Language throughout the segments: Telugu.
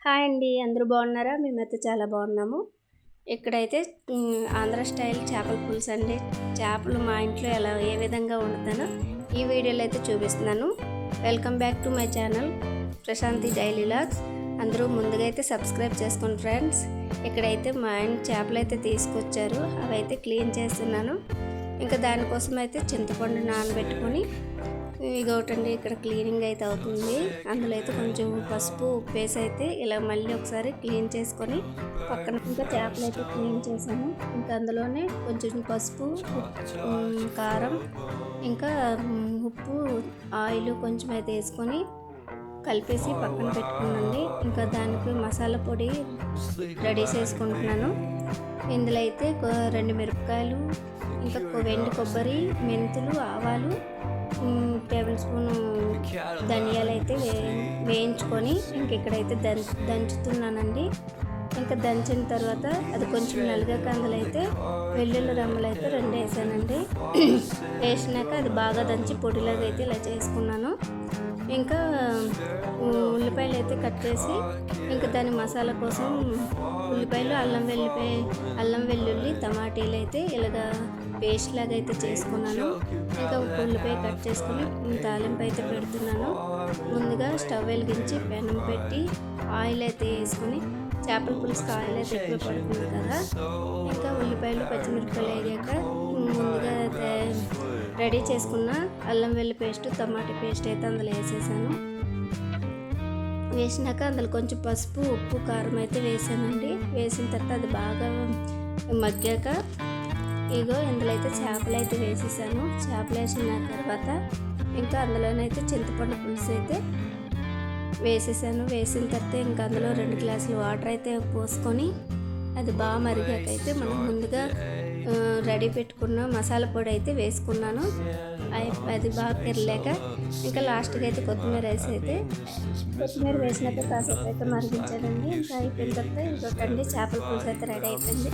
హాయ్ అండి, అందరూ బాగున్నారా? మేమైతే చాలా బాగున్నాము. ఇక్కడైతే ఆంధ్ర స్టైల్ చేపల పులుసు అండి. చేపలు మా ఇంట్లో ఏ విధంగా వండుతానో ఈ వీడియోలో అయితే చూపిస్తున్నాను. Welcome back to my channel Prashanti daily vlogs. అందరూ ముందుగా అయితే సబ్స్క్రైబ్ చేసుకోండి ఫ్రెండ్స్. ఇక్కడైతే మా ఆయన చేపలు అయితే తీసుకొచ్చారు, అవి అయితే క్లీన్ చేస్తున్నాను. ఇంకా దానికోసం అయితే చింతపండు నానబెట్టుకొని ఇదొకటండి, ఇక్కడ క్లీనింగ్ అయితే అవుతుంది. అందులో అయితే కొంచెం పసుపు ఉప్పు వేసి అయితే ఇలా మళ్ళీ ఒకసారి క్లీన్ చేసుకొని పక్కన ఇంకా చేపలు అయితే క్లీన్ చేసాము. ఇంకా అందులోనే కొంచెం పసుపు, కారం, ఇంకా ఉప్పు, ఆయిల్ కొంచెం అయితే వేసుకొని కలిపేసి పక్కన పెట్టుకున్నాండి. ఇంకా దానికి మసాలా పొడి రెడీ చేసుకుంటున్నాను. ఇందులో అయితే 2 మిరపకాయలు, ఇంకా వెండి కొబ్బరి, మెంతులు, ఆవాలు, టేబుల్ స్పూను ధనియాలు అయితే వేయించుకొని ఇంక ఇక్కడైతే దంచుతున్నానండి. ఇంకా దంచిన తర్వాత అది కొంచెం నలిగాక అందులో అయితే వెల్లుల్లి రమ్మలు అయితే 2 వేసానండి. వేసినాక అది బాగా దంచి పొడిలాగా అయితే ఇలా చేసుకున్నాను. ఇంకా ఉల్లిపాయలు అయితే కట్ చేసి ఇంకా దాని మసాలా కోసం ఉల్లిపాయలు, అల్లం వెల్లుల్లి, టమాటీలు అయితే ఇలాగా పేస్ట్ లాగా అయితే చేసుకున్నాను. ఇంకా ఉల్లిపాయ కట్ చేసుకుని తాలింపు అయితే పెడుతున్నాను. ముందుగా స్టవ్ వెలిగించి పెనం పెట్టి ఆయిల్ అయితే వేసుకొని, చేపల పులుసుకి ఆయిల్ అయితే ఎక్కువ పడుతుంది కదా. ఇంకా ఉల్లిపాయలు, పచ్చిమిరపకాయలు వేగాక ముందుగా రెడీ చేసుకున్న అల్లం వెల్లి పేస్ట్, టమాటా పేస్ట్ అయితే అందులో వేసేసాను. వేసినాక అందులో కొంచెం పసుపు, ఉప్పు, కారం అయితే వేసానండి. వేసిన తర్వాత అది బాగా మగ్గాక ఇందులో అయితే చేపలు అయితే వేసేసాను. చేపలు వేసిన తర్వాత ఇంకా అందులోనైతే చింతపండు పులుసు అయితే వేసేసాను. వేసిన తర్వాత ఇంకా అందులో 2 గ్లాసులు వాటర్ అయితే పోసుకొని అది బాగా మరిగాక అయితే మనం ముందుగా రెడీ పెట్టుకున్న మసాలా పొడి అయితే వేసుకున్నాను. అది బాగా పెరలేక ఇంకా లాస్ట్కి అయితే కొత్తిమీర వేసినాక కాసేపు అయితే మరిగించానండి. ఇంకా అయిపోయిన తర్వాత ఇంకొకటి చేపల పులుసు అయితే రెడీ అయిపోయింది.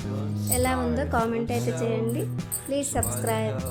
ఎలా ఉందో కామెంట్ అయితే చేయండి. Please subscribe.